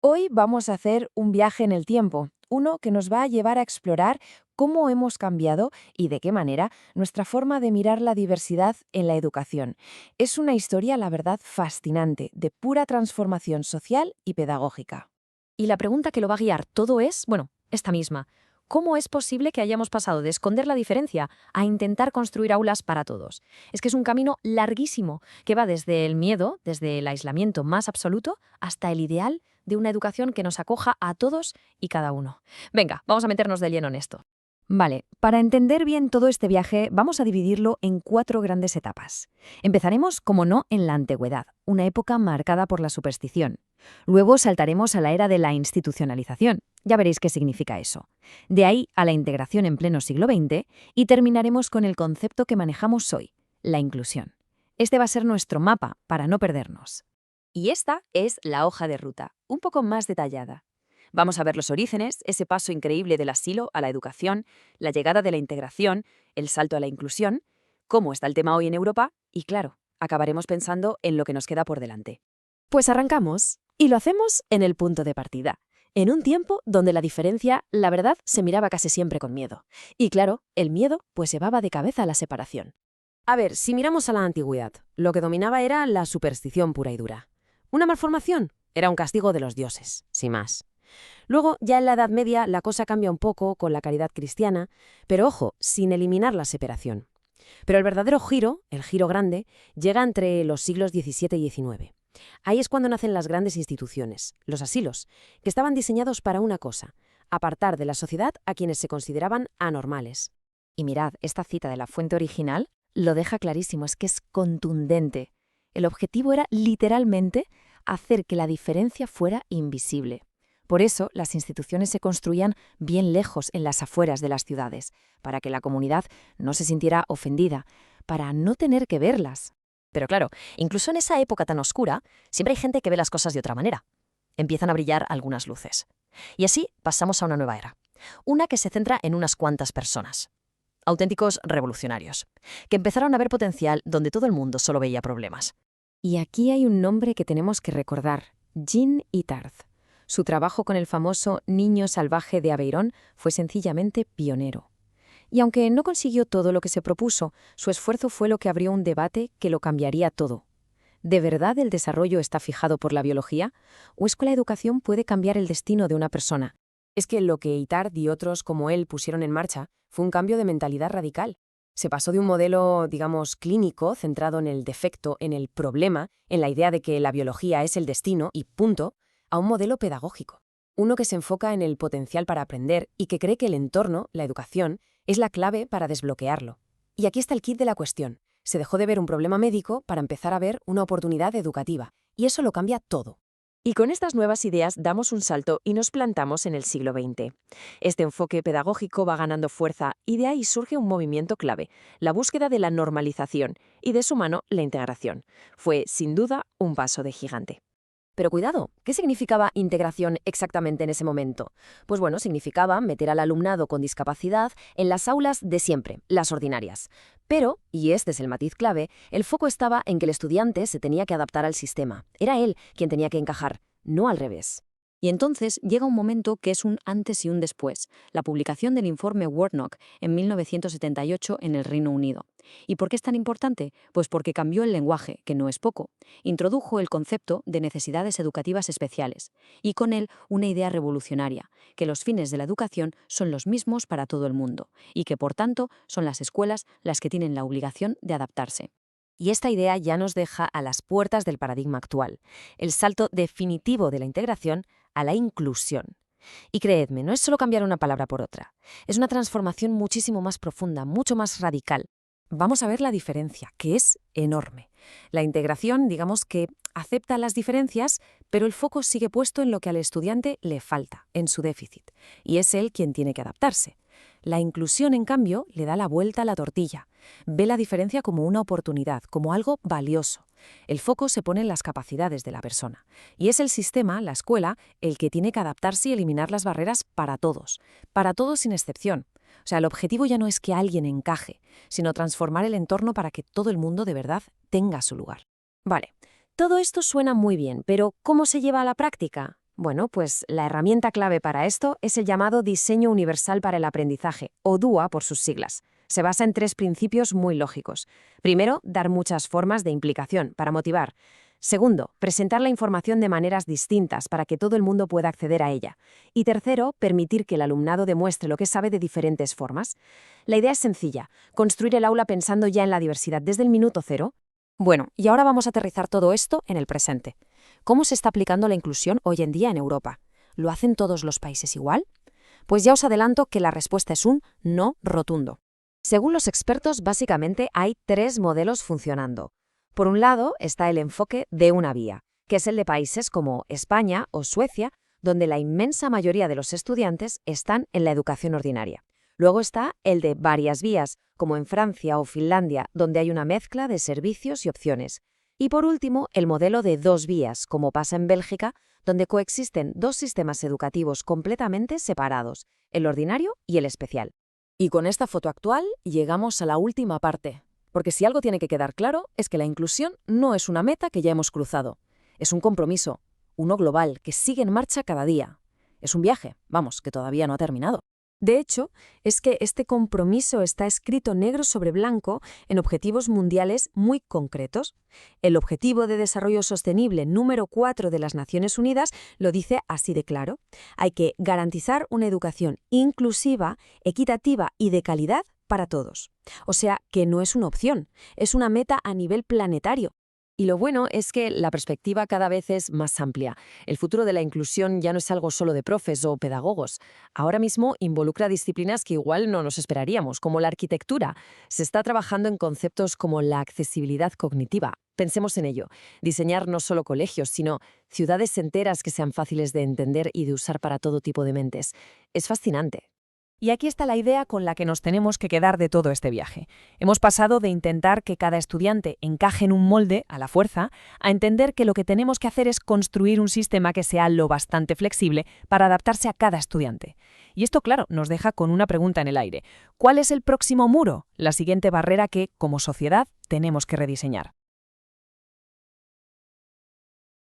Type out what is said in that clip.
Hoy vamos a hacer un viaje en el tiempo, uno que nos va a llevar a explorar cómo hemos cambiado y de qué manera nuestra forma de mirar la diversidad en la educación. Es una historia, la verdad, fascinante, de pura transformación social y pedagógica. Y la pregunta que lo va a guiar todo es, bueno, esta misma. ¿Cómo es posible que hayamos pasado de esconder la diferencia a intentar construir aulas para todos? Es que es un camino larguísimo que va desde el miedo, desde el aislamiento más absoluto, hasta el ideal de una educación que nos acoja a todos y cada uno. Venga, vamos a meternos de lleno en esto. Vale, para entender bien todo este viaje vamos a dividirlo en 4 grandes etapas. Empezaremos, como no, en la antigüedad, una época marcada por la superstición. Luego saltaremos a la era de la institucionalización. Ya veréis qué significa eso. De ahí a la integración en pleno siglo XX y terminaremos con el concepto que manejamos hoy, la inclusión. Este va a ser nuestro mapa para no perdernos. Y esta es la hoja de ruta, un poco más detallada. Vamos a ver los orígenes, ese paso increíble del asilo a la educación, la llegada de la integración, el salto a la inclusión, cómo está el tema hoy en Europa y, claro, acabaremos pensando en lo que nos queda por delante. Pues arrancamos, y lo hacemos en el punto de partida, en un tiempo donde la diferencia, la verdad, se miraba casi siempre con miedo. Y claro, el miedo pues llevaba de cabeza la separación. A ver, si miramos a la antigüedad, lo que dominaba era la superstición pura y dura. Una malformación era un castigo de los dioses, sin más. Luego, ya en la Edad Media, la cosa cambia un poco con la caridad cristiana, pero ojo, sin eliminar la separación. Pero el verdadero giro, el giro grande, llega entre los siglos XVII y XIX. Ahí es cuando nacen las grandes instituciones, los asilos, que estaban diseñados para una cosa: apartar de la sociedad a quienes se consideraban anormales. Y mirad, esta cita de la fuente original lo deja clarísimo, es que es contundente. El objetivo era literalmente hacer que la diferencia fuera invisible. Por eso, las instituciones se construían bien lejos en las afueras de las ciudades, para que la comunidad no se sintiera ofendida, para no tener que verlas. Pero claro, incluso en esa época tan oscura, siempre hay gente que ve las cosas de otra manera. Empiezan a brillar algunas luces. Y así pasamos a una nueva era. Una que se centra en unas cuantas personas. Auténticos revolucionarios, que empezaron a ver potencial donde todo el mundo solo veía problemas. Y aquí hay un nombre que tenemos que recordar: Jean Itard. Su trabajo con el famoso Niño Salvaje de Aveyron fue sencillamente pionero. Y aunque no consiguió todo lo que se propuso, su esfuerzo fue lo que abrió un debate que lo cambiaría todo. ¿De verdad el desarrollo está fijado por la biología? ¿O es que la educación puede cambiar el destino de una persona? Es que lo que Itard y otros como él pusieron en marcha fue un cambio de mentalidad radical. Se pasó de un modelo, digamos, clínico, centrado en el defecto, en el problema, en la idea de que la biología es el destino y punto, a un modelo pedagógico. Uno que se enfoca en el potencial para aprender y que cree que el entorno, la educación, es la clave para desbloquearlo. Y aquí está el kit de la cuestión. Se dejó de ver un problema médico para empezar a ver una oportunidad educativa. Y eso lo cambia todo. Y con estas nuevas ideas damos un salto y nos plantamos en el siglo XX. Este enfoque pedagógico va ganando fuerza y de ahí surge un movimiento clave: la búsqueda de la normalización y de su mano la integración. Fue, sin duda, un paso de gigante. Pero cuidado, ¿qué significaba integración exactamente en ese momento? Pues bueno, significaba meter al alumnado con discapacidad en las aulas de siempre, las ordinarias. Pero, y este es el matiz clave, el foco estaba en que el estudiante se tenía que adaptar al sistema. Era él quien tenía que encajar, no al revés. Y entonces llega un momento que es un antes y un después, la publicación del informe Warnock en 1978 en el Reino Unido. ¿Y por qué es tan importante? Pues porque cambió el lenguaje, que no es poco. Introdujo el concepto de necesidades educativas especiales, y con él una idea revolucionaria: que los fines de la educación son los mismos para todo el mundo, y que por tanto son las escuelas las que tienen la obligación de adaptarse. Y esta idea ya nos deja a las puertas del paradigma actual, el salto definitivo de la integración a la inclusión. Y creedme, no es solo cambiar una palabra por otra, es una transformación muchísimo más profunda, mucho más radical. Vamos a ver la diferencia, que es enorme. La integración, digamos que acepta las diferencias, pero el foco sigue puesto en lo que al estudiante le falta, en su déficit, y es él quien tiene que adaptarse. La inclusión, en cambio, le da la vuelta a la tortilla. Ve la diferencia como una oportunidad, como algo valioso. El foco se pone en las capacidades de la persona. Y es el sistema, la escuela, el que tiene que adaptarse y eliminar las barreras para todos sin excepción. O sea, el objetivo ya no es que alguien encaje, sino transformar el entorno para que todo el mundo de verdad tenga su lugar. Vale, todo esto suena muy bien, pero ¿cómo se lleva a la práctica? Bueno, pues la herramienta clave para esto es el llamado Diseño Universal para el Aprendizaje, o DUA por sus siglas. Se basa en 3 principios muy lógicos. Primero, dar muchas formas de implicación para motivar. Segundo, presentar la información de maneras distintas para que todo el mundo pueda acceder a ella. Y tercero, permitir que el alumnado demuestre lo que sabe de diferentes formas. La idea es sencilla, construir el aula pensando ya en la diversidad desde el minuto cero. Bueno, y ahora vamos a aterrizar todo esto en el presente. ¿Cómo se está aplicando la inclusión hoy en día en Europa? ¿Lo hacen todos los países igual? Pues ya os adelanto que la respuesta es un no rotundo. Según los expertos, básicamente hay 3 modelos funcionando. Por un lado está el enfoque de una vía, que es el de países como España o Suecia, donde la inmensa mayoría de los estudiantes están en la educación ordinaria. Luego está el de varias vías, como en Francia o Finlandia, donde hay una mezcla de servicios y opciones. Y por último, el modelo de 2 vías, como pasa en Bélgica, donde coexisten 2 sistemas educativos completamente separados, el ordinario y el especial. Y con esta foto actual llegamos a la última parte, porque si algo tiene que quedar claro es que la inclusión no es una meta que ya hemos cruzado, es un compromiso, uno global que sigue en marcha cada día. Es un viaje, vamos, que todavía no ha terminado. De hecho, es que este compromiso está escrito negro sobre blanco en objetivos mundiales muy concretos. El Objetivo de Desarrollo Sostenible número 4 de las Naciones Unidas lo dice así de claro. Hay que garantizar una educación inclusiva, equitativa y de calidad para todos. O sea, que no es una opción, es una meta a nivel planetario. Y lo bueno es que la perspectiva cada vez es más amplia. El futuro de la inclusión ya no es algo solo de profes o pedagogos. Ahora mismo involucra disciplinas que igual no nos esperaríamos, como la arquitectura. Se está trabajando en conceptos como la accesibilidad cognitiva. Pensemos en ello. Diseñar no solo colegios, sino ciudades enteras que sean fáciles de entender y de usar para todo tipo de mentes. Es fascinante. Y aquí está la idea con la que nos tenemos que quedar de todo este viaje. Hemos pasado de intentar que cada estudiante encaje en un molde, a la fuerza, a entender que lo que tenemos que hacer es construir un sistema que sea lo bastante flexible para adaptarse a cada estudiante. Y esto, claro, nos deja con una pregunta en el aire. ¿Cuál es el próximo muro? La siguiente barrera que, como sociedad, tenemos que rediseñar.